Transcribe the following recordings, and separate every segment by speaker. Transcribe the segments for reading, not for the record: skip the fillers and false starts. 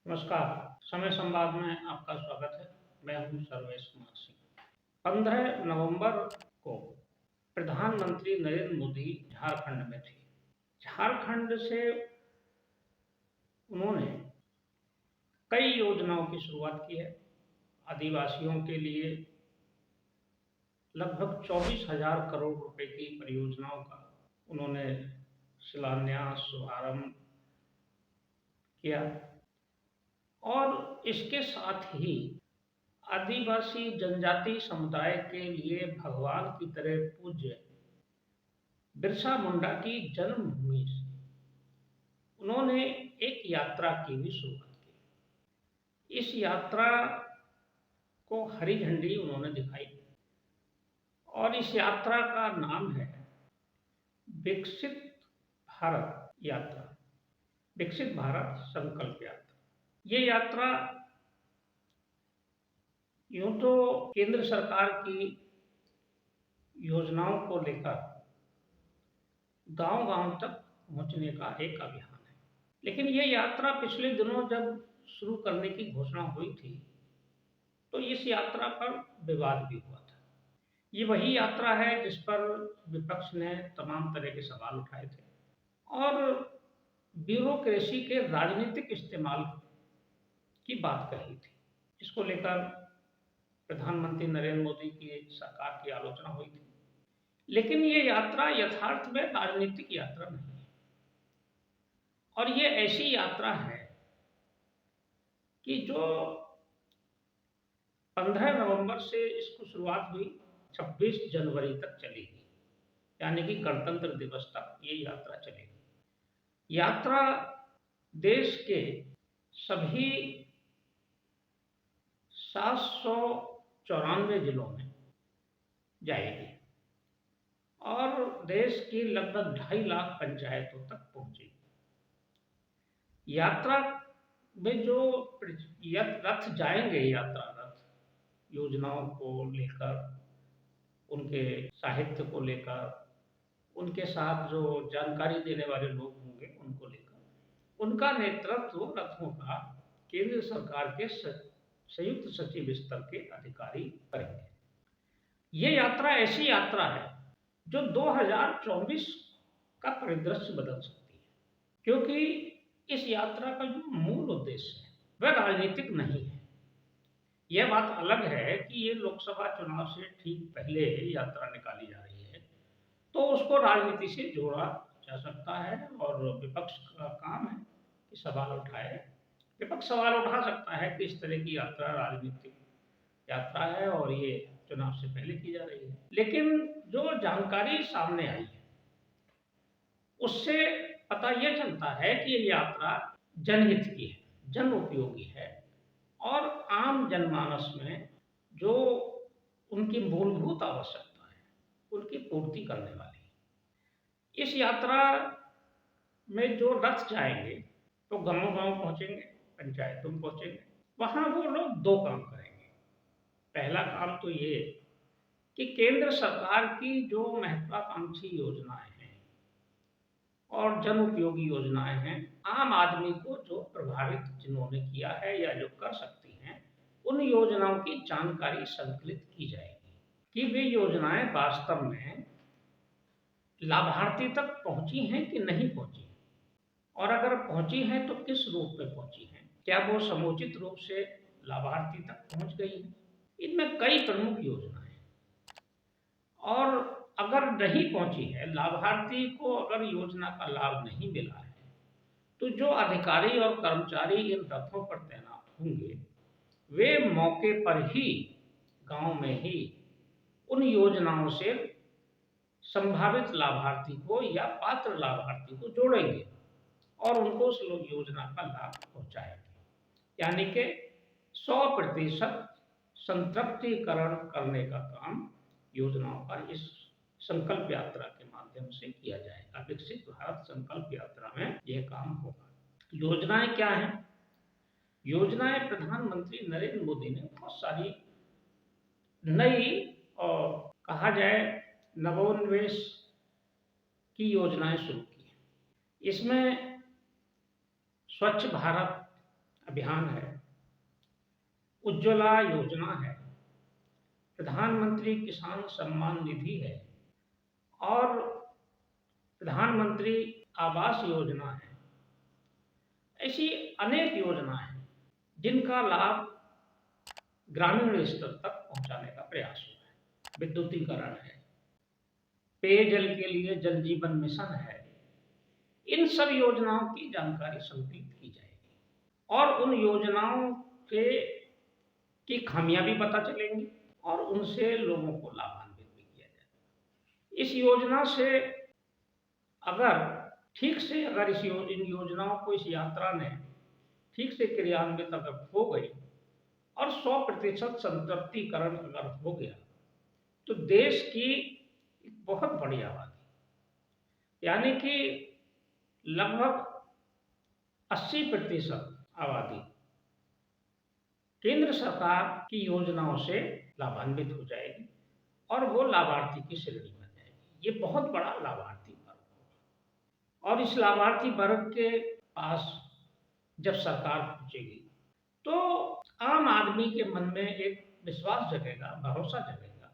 Speaker 1: नमस्कार। समय संवाद में आपका स्वागत है। मैं हूं सर्वेश कुमार सिंह। 15 नवंबर को प्रधानमंत्री नरेंद्र मोदी झारखंड में थे। झारखंड से उन्होंने कई योजनाओं की शुरुआत की है। आदिवासियों के लिए लगभग 24,000 करोड़ रुपए की परियोजनाओं का उन्होंने शिलान्यास शुभारंभ किया और इसके साथ ही आदिवासी जनजाति समुदाय के लिए भगवान की तरह पूज्य बिरसा मुंडा की जन्मभूमि से उन्होंने एक यात्रा की भी शुरुआत की। इस यात्रा को हरी झंडी उन्होंने दिखाई और इस यात्रा का नाम है विकसित भारत यात्रा, विकसित भारत संकल्प यात्रा। ये यात्रा यूं तो केंद्र सरकार की योजनाओं को लेकर गांव-गांव तक पहुंचने का एक अभियान है, लेकिन ये यात्रा पिछले दिनों जब शुरू करने की घोषणा हुई थी तो इस यात्रा पर विवाद भी हुआ था। ये वही यात्रा है जिस पर विपक्ष ने तमाम तरह के सवाल उठाए थे और ब्यूरोक्रेसी के राजनीतिक इस्तेमाल की बात कही थी। इसको लेकर प्रधानमंत्री नरेंद्र मोदी की सरकार की आलोचना हुई थी, लेकिन ये यात्रा यथार्थ में राजनीतिक यात्रा नहीं है और ये ऐसी यात्रा है कि जो 15 नवंबर से इसको शुरुआत हुई, 26 जनवरी तक चलेगी, यानी कि गणतंत्र दिवस तक ये यात्रा चलेगी। यात्रा देश के सभी 794 जिलों में जाएगी और देश की लगभग 2.5 लाख पंचायतों तक पहुंचेगी। यात्रा में जो रथ जाएंगे, यात्रा रथ योजनाओं को लेकर, उनके साहित्य को लेकर, उनके साथ जो जानकारी देने वाले लोग होंगे उनको लेकर, उनका नेतृत्व रथों का केंद्र सरकार के संयुक्त सचिव स्तर के अधिकारी करेंगे। ये यात्रा ऐसी यात्रा है जो 2024 का परिदृश्य बदल सकती है, क्योंकि इस यात्रा का जो मूल उद्देश्य है वह राजनीतिक नहीं है। यह बात अलग है कि ये लोकसभा चुनाव से ठीक पहले यात्रा निकाली जा रही है, तो उसको राजनीति से जोड़ा जा सकता है और विपक्ष का काम है कि सवाल उठाए। विपक्ष सवाल उठा सकता है कि इस तरह की यात्रा राजनीतिक यात्रा है और ये चुनाव से पहले की जा रही है, लेकिन जो जानकारी सामने आई है उससे पता यह चलता है कि ये यात्रा जनहित की है, जन उपयोगी है और आम जनमानस में जो उनकी मूलभूत आवश्यकता है उनकी पूर्ति करने वाली है। इस यात्रा में जो रथ जाएंगे तो गांव-गांव पहुंचेंगे, पंचायतों में पहुंचेंगे। वहां वो लोग दो काम करेंगे। पहला काम तो ये कि केंद्र सरकार की जो महत्वाकांक्षी योजनाएं हैं और जन उपयोगी योजनाएं हैं, आम आदमी को जो प्रभावित जिन्होंने किया है या जो कर सकती हैं, उन योजनाओं की जानकारी संकलित की जाएगी कि वे योजनाएं वास्तव में लाभार्थी तक पहुंची हैं कि नहीं पहुंची, और अगर पहुंची हैं तो किस रूप में पहुंची हैं, क्या वो समुचित रूप से लाभार्थी तक पहुंच गई है। इनमें कई प्रमुख योजनाएं हैं और अगर नहीं पहुंची है, लाभार्थी को अगर योजना का लाभ नहीं मिला है, तो जो अधिकारी और कर्मचारी इन रथों पर तैनात होंगे वे मौके पर ही गांव में ही उन योजनाओं से संभावित लाभार्थी को या पात्र लाभार्थी को जोड़ेंगे और उनको उस योजना का लाभ पहुंचाएंगे, यानी कि 100% संतृप्तिकरण करने का काम योजनाओं का इस संकल्प यात्रा के माध्यम से किया जाएगा। विकसित भारत संकल्प यात्रा में यह काम होगा। योजनाएं क्या हैं? योजनाएं प्रधानमंत्री नरेंद्र मोदी ने बहुत सारी नई और कहा जाए नवोन्मेष की योजनाएं शुरू की हैं। इसमें स्वच्छ भारत अभियान है, उज्ज्वला योजना है, प्रधानमंत्री किसान सम्मान निधि है और प्रधानमंत्री आवास योजना है। ऐसी अनेक योजनाएं हैं जिनका लाभ ग्रामीण स्तर तक पहुंचाने का प्रयास हुआ है। विद्युतीकरण है, पेयजल के लिए जल जीवन मिशन है। इन सब योजनाओं की जानकारी संकलित की जाएगी और उन योजनाओं के की खामियां भी पता चलेंगी और उनसे लोगों को लाभान्वित भी किया जाएगा। इस योजना से अगर ठीक से अगर इन योजनाओं को इस यात्रा ने ठीक से क्रियान्वित अगर हो गई और 100% संतृप्तिकरण अगर हो गया तो देश की एक बहुत बड़ी आबादी यानी कि लगभग 80% आबादी केंद्र सरकार की योजनाओं से लाभान्वित हो जाएगी और वो लाभार्थी की श्रेणी में जाएगी। ये बहुत बड़ा लाभार्थी वर्ग होगा और इस लाभार्थी वर्ग के पास जब सरकार पहुंचेगी तो आम आदमी के मन में एक विश्वास जगेगा, भरोसा जगेगा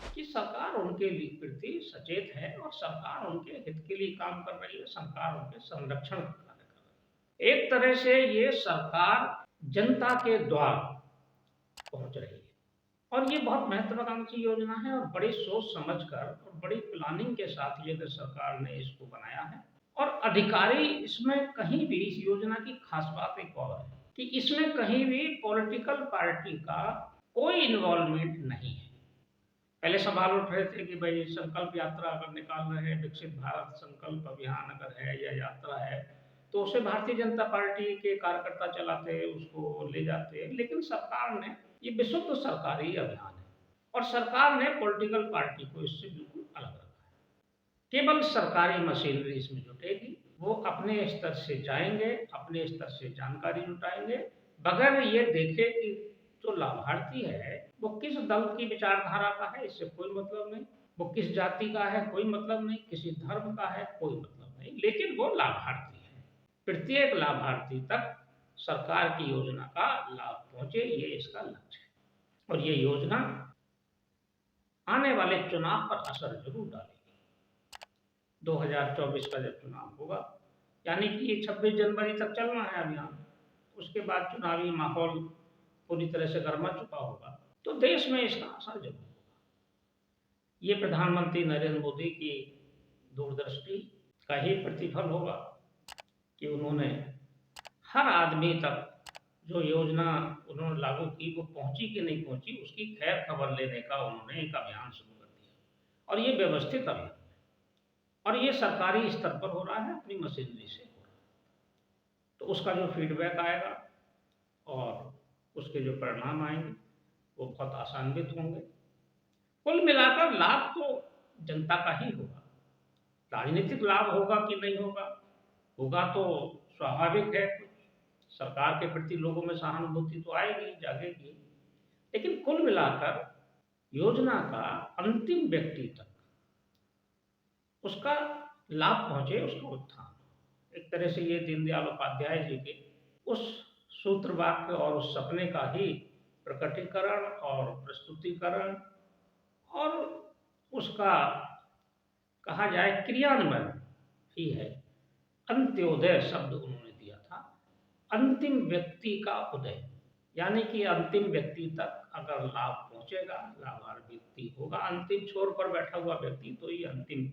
Speaker 1: कि सरकार उनके लिए प्रति सचेत है और सरकार उनके हित के लिए काम कर रही है, सरकार उनके संरक्षण का कार्य कर रही है। एक तरह से ये सरकार जनता के द्वार पहुंच रही है और ये बहुत महत्वाकांक्षी योजना है और बड़ी सोच समझकर और बड़ी प्लानिंग के साथ ये सरकार ने इसको बनाया है। और अधिकारी इसमें कहीं भी इस योजना की खास बात एक और है कि इसमें कहीं भी पॉलिटिकल पार्टी का कोई इन्वॉल्वमेंट नहीं है। पहले सवाल उठ रहे थे कि भाई संकल्प यात्रा अगर निकाल रहे हैं, विकसित भारत संकल्प अभियान अगर है या यात्रा है तो उसे भारतीय जनता पार्टी के कार्यकर्ता चलाते हैं, उसको ले जाते हैं, लेकिन सरकार ने ये विशुद्ध सरकारी अभियान है और सरकार ने पॉलिटिकल पार्टी को इससे बिल्कुल अलग रखा है। केवल सरकारी मशीनरी इसमें जुटेगी, वो अपने स्तर से जाएंगे, अपने स्तर से जानकारी जुटाएंगे, बगैर ये देखे कि जो लाभार्थी है वो किस दल की विचारधारा का है, इससे कोई मतलब नहीं, वो किस जाति का है कोई मतलब नहीं, किसी धर्म का है कोई मतलब नहीं, लेकिन वो लाभार्थी है। प्रत्येक लाभार्थी तक सरकार की योजना का लाभ पहुंचे, ये इसका लक्ष्य है और ये योजना आने वाले चुनाव पर असर जरूर डालेगी। 2024 का जब चुनाव होगा, यानी कि ये 26 जनवरी तक चलना है अभियान, उसके बाद चुनावी माहौल पूरी तरह से गर्मा चुका होगा तो देश में इसका असर जरूर होगा। ये प्रधानमंत्री नरेंद्र मोदी की दूरदृष्टि का ही प्रतिफल होगा कि उन्होंने हर आदमी तक जो योजना उन्होंने लागू की वो पहुंची कि नहीं पहुंची उसकी खैर खबर लेने का उन्होंने एक अभियान शुरू कर दिया और ये व्यवस्थित अभियान है और ये सरकारी स्तर पर हो रहा है, अपनी मशीनरी से हो रहा है। तो उसका जो फीडबैक आएगा और उसके जो परिणाम आएंगे वो बहुत आशान्वित होंगे। कुल मिलाकर लाभ तो जनता का ही होगा। राजनीतिक लाभ होगा कि नहीं होगा, होगा तो स्वाभाविक है, कुछ सरकार के प्रति लोगों में सहानुभूति तो आएगी, जागेगी, लेकिन कुल मिलाकर योजना का अंतिम व्यक्ति तक उसका लाभ पहुंचे, उसका उत्थान। एक तरह से ये दीनदयाल उपाध्याय जी के उस सूत्र वाक्य और उस सपने का ही प्रकटीकरण और प्रस्तुतिकरण और उसका कहा जाए क्रियान्वयन ही है। अंत्योदय शब्द उन्होंने दिया था, अंतिम व्यक्ति का उदय, यानी कि अंतिम व्यक्ति तक अगर लाभ पहुंचेगा, लाभान्वित होगा, अंतिम छोर पर बैठा हुआ व्यक्ति तो ये अंतिम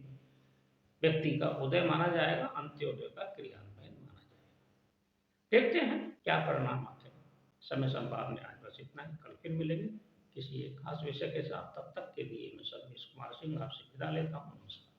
Speaker 1: व्यक्ति का उदय माना जाएगा, अंत्योदय का क्रियान्वयन माना जाएगा। देखते हैं क्या परिणाम आते हैं। समय संवाद में आज बस इतना ही, कल फिर मिलेंगे किसी एक खास विषय के साथ। तब तक के लिए मैं सर्वेश कुमार सिंह आपसे विदा लेता हूँ। नमस्कार।